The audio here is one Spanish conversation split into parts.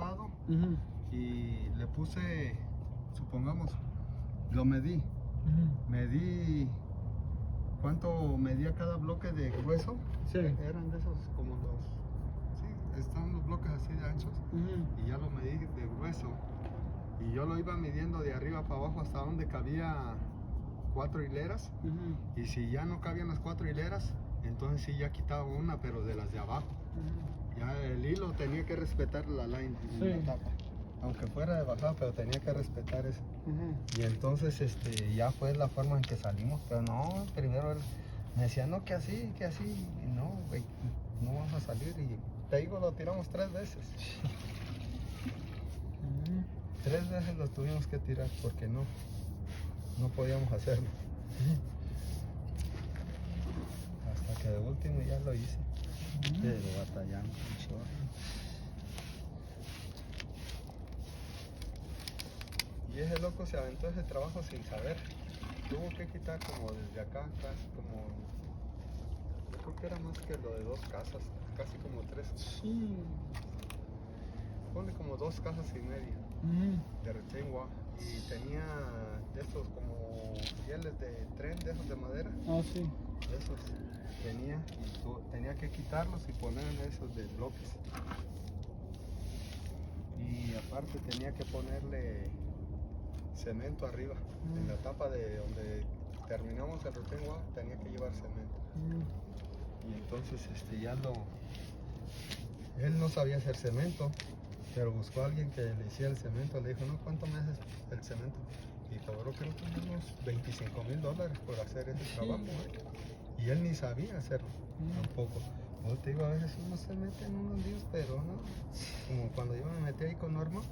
tapado y le puse, supongamos, lo medí. Medí cuánto medía cada bloque de grueso. Sí. Eran de esos como los, sí, están los bloques así de anchos. Y ya lo medí de grueso. Y yo lo iba midiendo de arriba para abajo hasta donde cabía 4 hileras. Y si ya no cabían las 4 hileras, entonces sí ya quitaba una, pero de las de abajo. Ya el hilo tenía que respetar la line y la tapa. Aunque fuera de bajada, pero tenía que respetar eso. Y entonces ya fue la forma en que salimos. Pero no, primero él me decía, no, que así, y no, güey, no vamos a salir. Y te digo, lo tiramos 3 veces. 3 veces lo tuvimos que tirar porque no podíamos hacerlo. Hasta que de último ya lo hice. Pero batallamos un chorro. Y ese loco se aventó ese trabajo sin saber. Tuvo que quitar como desde acá, casi como, yo creo que era más que lo de 2 casas, casi como 3. Sí. Ponle como 2 casas y media de retén wall. Y tenía de esos como rieles de tren, de esos de madera. Ah, sí. De esos tenía, y tenía que quitarlos y poner esos de bloques. Y aparte tenía que ponerle cemento arriba. En la tapa de donde terminamos el retén wall tenía que llevar cemento. Y entonces él no sabía hacer cemento, pero buscó a alguien que le hiciera el cemento. Le dijo, no, ¿cuánto me haces el cemento? Y cobró creo que unos $25,000 por hacer ese trabajo. Y él ni sabía hacerlo tampoco. Yo te digo, a veces uno se mete en unos líos, pero no. Como cuando yo me metí ahí con Norma,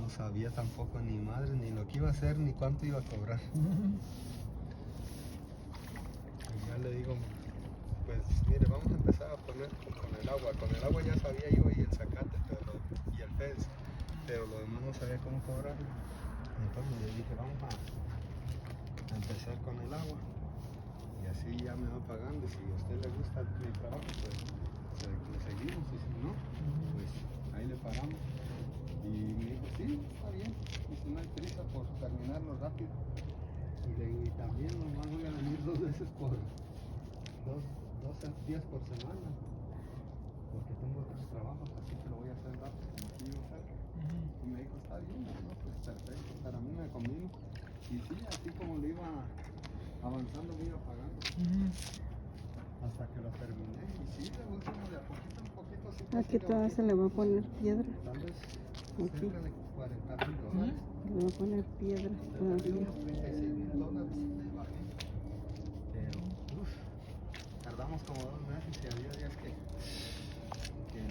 no sabía tampoco ni madre, ni lo que iba a hacer, ni cuánto iba a cobrar. Y ya le digo, pues mire, vamos a empezar a poner con el agua. Con el agua ya sabía yo y el zacate y el fence, pero lo demás no sabía cómo cobrarlo. Entonces le dije, vamos a empezar con el agua. Y así ya me va pagando. Si a usted le gusta mi trabajo, pues lo seguimos. Y si no, pues ahí le paramos. Y me dijo, sí, está bien. Y si no hay prisa por terminarlo rápido. Y le digo, y también nomás voy a venir 2 veces por 2 días por semana. Porque tengo otros trabajos, así que lo voy a hacer rápido, como aquí vivo cerca. Y me dijo, está bien, no, pues perfecto, para mí me convino. Y sí, así como lo iba avanzando, me iba pagando. Hasta que lo terminé. Y sí, de último, de a poquito en poquito, sí. Aquí todavía se le va a poner piedra. Tal vez Aquí. cerca de $40,000. Le va a poner piedra todavía. Unos $36,000 le bajé. Pero, tardamos como 2 meses y había días que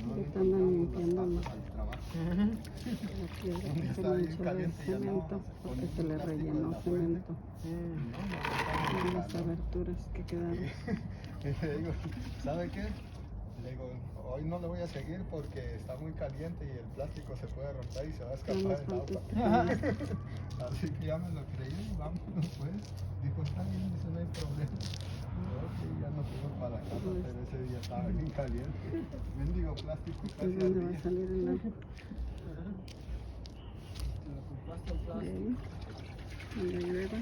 no Ahorita andan limpiando encontrábamos las patas al trabajo. la piedra que se Estaba le bien echó de caliente y ya cemento no, porque se le rellenó cemento en las aberturas que quedaron. Y le digo, ¿sabe qué? Le digo, hoy no le voy a seguir porque está muy caliente y el plástico se puede romper y se va a escapar Unos el cuantos agua. que tenía. Así que ya me lo creí, vámonos pues. Dijo, está bien, dice, no hay problema. Ok, ya nos fuimos para la casa, pero ese día estaba bien caliente. Mendigo plástico ¿De casi dónde va a ardía. salir el agua? ¿Lo compraste en De plástico? ahí, donde llueva.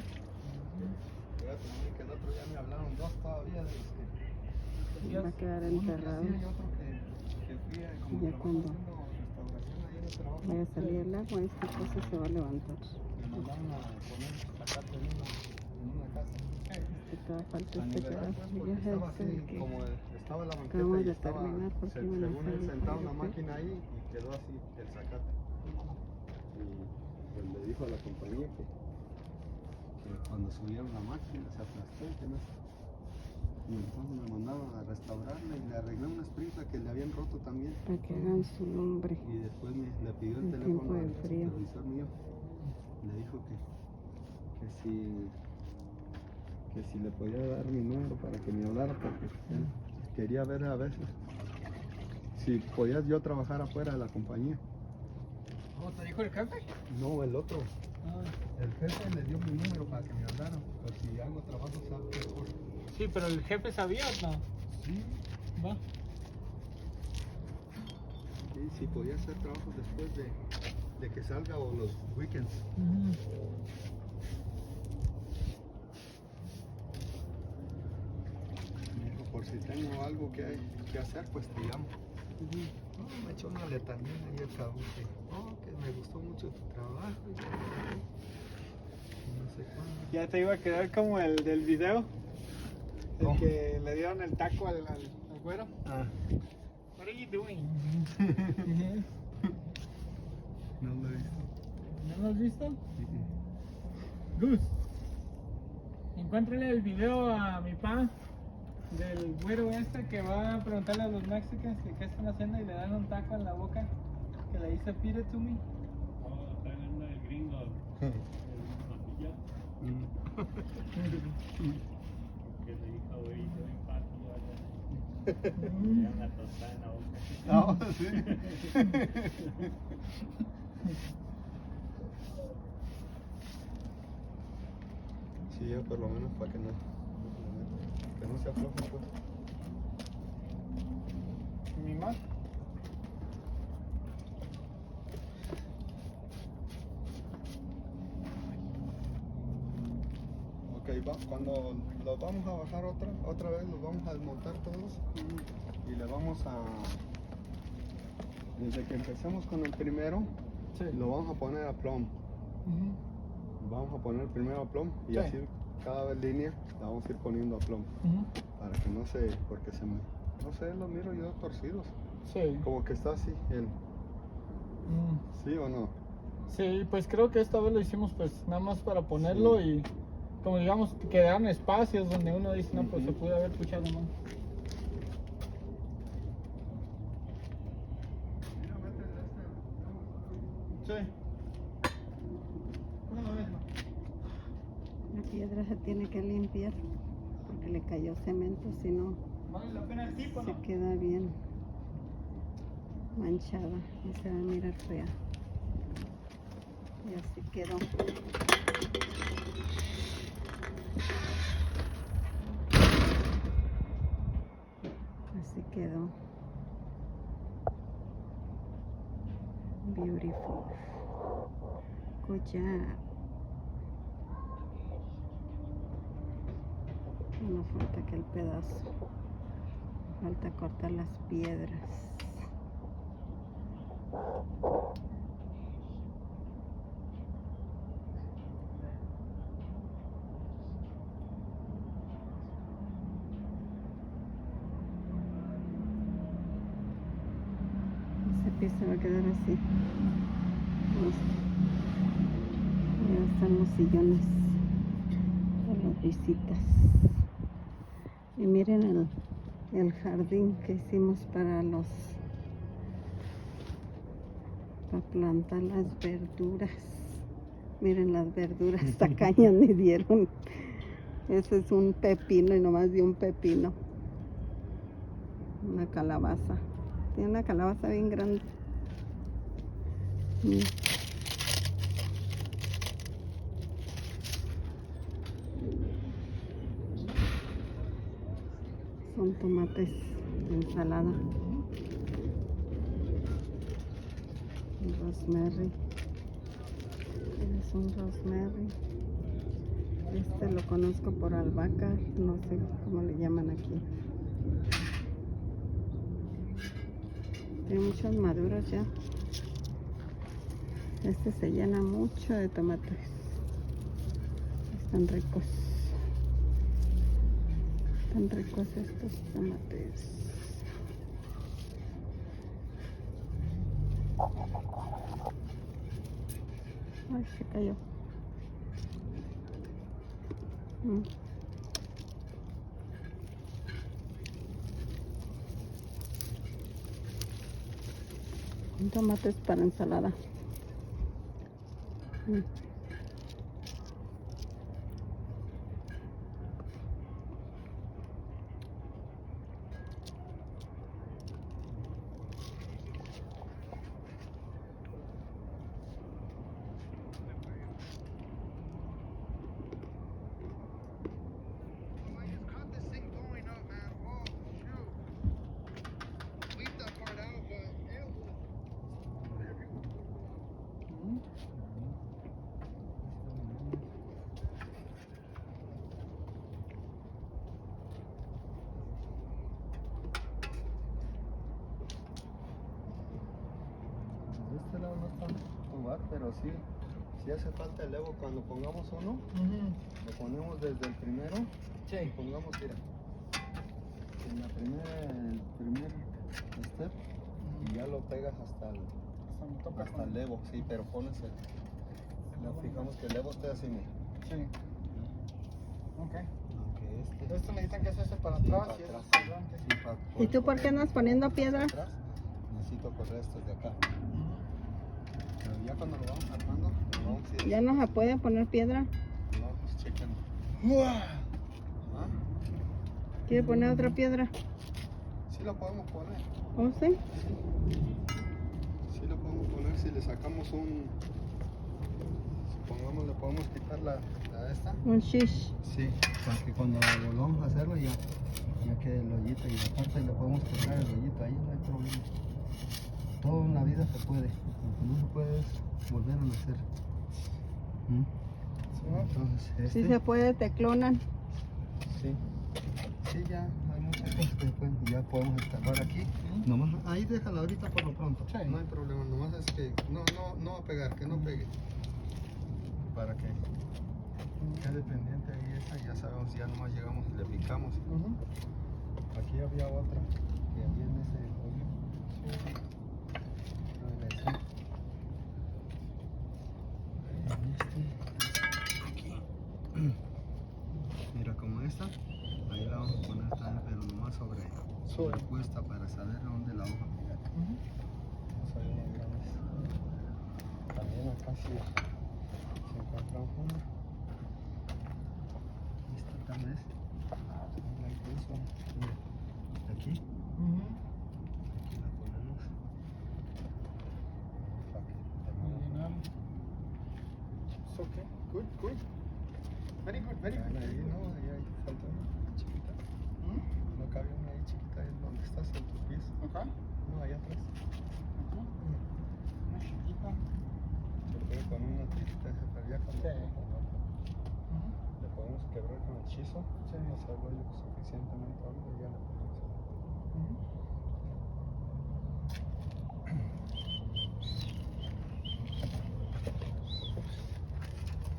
Fíjate, mami, que el otro día me hablaron 2 todavía de los que... Va a quedar Uno que enterrado. hacía y otro que fui a, como Ya trabajo cuando haciendo restauración ahí en el trabajo. vaya a salir el agua, esta cosa se va a levantar. Me mandaron a poner zacate en una casa. Que todavía falta A este nivelar, pedazo. pues, porque Ya estaba es el así, que como estaba la banqueta acabamos y de estaba, terminar porque iban a según él, hacer sentado una el máquina ahí y quedó así el zacate. Y pues le dijo a la compañía que cuando subieron la máquina se aplastó y que no. Y entonces me mandaron a restaurarla y le arreglé una esprita que le habían roto también. para que hagan su lumbre. Y después le pidió el En teléfono tiempo de al frío. supervisor mío. Le dijo que si le podía dar mi número para que me hablara porque él quería ver a veces si podía yo trabajar afuera de la compañía. ¿Cómo te dijo el jefe? No, el otro. El jefe le dio mi número para que me hablara, por si hago trabajo sabe mejor. Sí, pero el jefe sabía o no. Sí, Va. sí, si podía hacer trabajos después de que salga o los weekends. Me dijo, por si tengo algo que hacer, pues te llamo. No, me echó una letanía ahí el cabrón que me gustó mucho tu trabajo y no sé cuándo. Ya te iba a quedar como el del video. El ¿Cómo? que le dieron el taco al güero. Ah, What are you doing? no lo he visto. ¿No lo has visto? Gus, encuéntrale el video a mi pa del güero este que va a preguntarle a los mexicanos que qué están haciendo y le dan un taco en la boca que le dice feed it to me. Oh, está viendo el gringo. El papilla. Que le dijo, güey, yo en papi, le dan una tostada en la boca. Ah, sí. Sí, ya por lo menos para que no se afloje, pues. Mi ma. Ok, cuando los vamos a bajar otra vez, los vamos a desmontar todos y le vamos a, desde que empecemos con el primero, Sí. lo vamos a poner a plomb. Vamos a poner primero a plomb y Sí. así cada vez línea la vamos a ir poniendo a plomb para que no se, porque se me, no sé, los miro yo torcidos, Sí. como que está así, ¿sí o no? Sí, pues creo que esta vez lo hicimos pues nada más para ponerlo y como digamos quedaron espacios donde uno dice no pues se pudo haber puchado más. Sí. ¿Cómo lo ves, ma? La piedra se tiene que limpiar porque le cayó cemento, si no ¿Vale la pena el tipo, se no? queda bien manchada y se va a mirar fea. Y así quedó. Así quedó. Beautiful. Good job. No falta aquel pedazo. Falta cortar las piedras. Ese piso va a quedar así. Ya están los sillones para las visitas. Y miren el jardín que hicimos para plantar las verduras. Miren las verduras, tacañas me dieron. Ese es un pepino y nomás dio un pepino. Una calabaza. Tiene una calabaza bien grande. Mira. Son tomates de ensalada. Rosemary. Es un rosemary. Este lo conozco por albahaca, no sé cómo le llaman aquí. Tiene muchas maduras ya. Este se llena mucho de tomates. Están ricos. Están ricos estos tomates. Ay, se cayó. Tomates para ensalada. no está lugar, pero sí, sí hace falta el Evo. Cuando pongamos uno, le ponemos desde el primero. Sí. Pongamos, mira, en el primer step y ya lo pegas hasta el Evo, sí, pero pones nos fijamos que el Evo esté así, mira. Sí. Ok. Aunque Esto necesitan que hacerse para sí, atrás para y eso atrás. para adelante. Sí, ¿Y tú por qué andas poniendo piedra? atrás, necesito correr estos de acá. Pero ya cuando lo vamos armando, lo vamos a ir. Ya no se puede poner piedra. Lo vamos checando. ¿Ah? ¿Quiere poner otra piedra? Sí lo podemos poner. ¿Oh, sí? Sí lo podemos poner si le sacamos supongamos le podemos quitar la esta. Un shish. Sí, para que cuando volvamos a hacerlo ya quede el hoyito y aparte le podemos quitar el hoyito ahí, no hay problema. Todo en la vida se puede, lo que no se puede es volver a nacer. Entonces Si se puede, te clonan. sí, sí, ya hay muchas cosas que ya podemos instalar aquí. Nomás, ahí déjala ahorita por lo pronto. Sí. No hay problema, nomás es que no va a pegar, que no pegue. Para que quede pendiente ahí esa, ya sabemos, ya nomás llegamos y le picamos. Aquí había otra que había en ese hoyo. Mira, como esta, ahí la vamos a poner también, pero nomás sobrepuesta para saber dónde la vamos a pegar. Vamos a ver unas grandes. También acá sí se encuentra una. Esta tal vez. Mira, aquí. Aquí la ponemos. Para que termine. It's okay. Good, good. Very good, very good. Ahí no, ahí hay falta una chiquita. No cabe una ahí chiquita, es donde estás en tus pies. Acá. No, allá atrás. Una chiquita. Se puede poner una chiquita esa, pero ya cuando Sí. le podemos quebrar con el hechizo, hacerlo lo suficientemente hondo y ya le ponemos.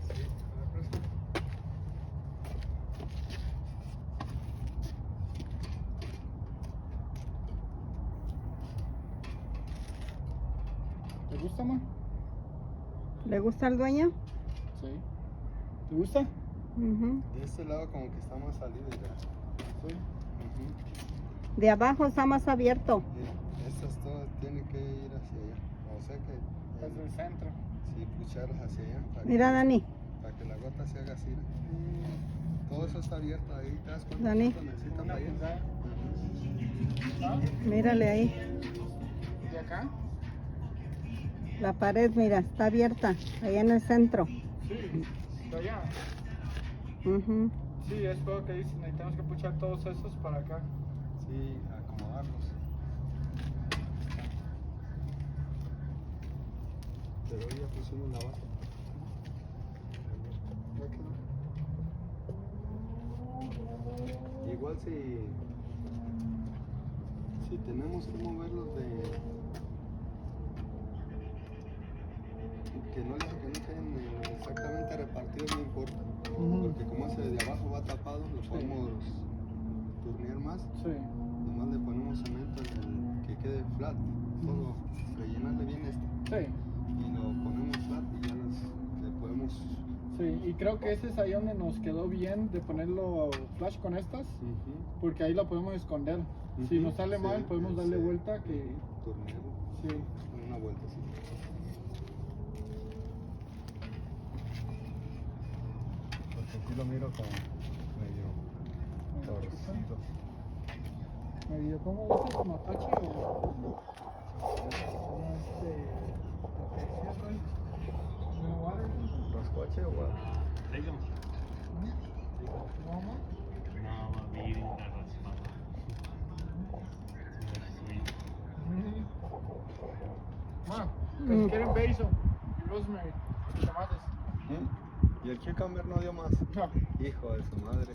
Sí, a ver, presta. ¿Te gusta, ma? ¿Le gusta al dueño? Sí. ¿Te gusta? Ujú. De este lado como que está más salido ya. Sí. De abajo está más abierto. Estas todas tienen que ir hacia allá. O sea que Desde el centro. sí, pucharlas hacia allá. Mira, Dani. Para que la gota se haga así. Todo eso está abierto ahí. ¿Te das cuenta? Dani. ¿Cuánto necesitas Una ahí? pulgada. ¿Ah? Mírale ahí. ¿De acá? La pared, mira, está abierta. Allá en el centro. Sí. De allá. Ujú. Sí, es lo que dicen. Necesitamos que puchar todos esos para acá. Sí, acomodarlos. Pero hoy ya pusimos la base. Ya quedó. Igual si tenemos que moverlos que no queden exactamente repartidos, no importa. Porque como ese de abajo va tapado, lo podemos turnear más. Sí. Nomás le ponemos cemento que quede flat, todo, rellenarle bien esto Sí. y lo ponemos flat y ya le podemos. Sí, y creo que ese es ahí donde nos quedó bien de ponerlo flash con estas, porque ahí la podemos esconder. Si nos sale Sí, mal, podemos darle sí. vuelta que... Turnearlo, Sí. una vuelta así. Porque aquí lo miro como medio torcido. Medio, ¿cómo dices? ¿Como Apache o...? ¿Los coches o what? Take them. No, ma. No, I'm eating that much. Ma, que si quieren basil y rosemary y tomates. ¿Y el cucumber no dio más? No. Hijo de su madre.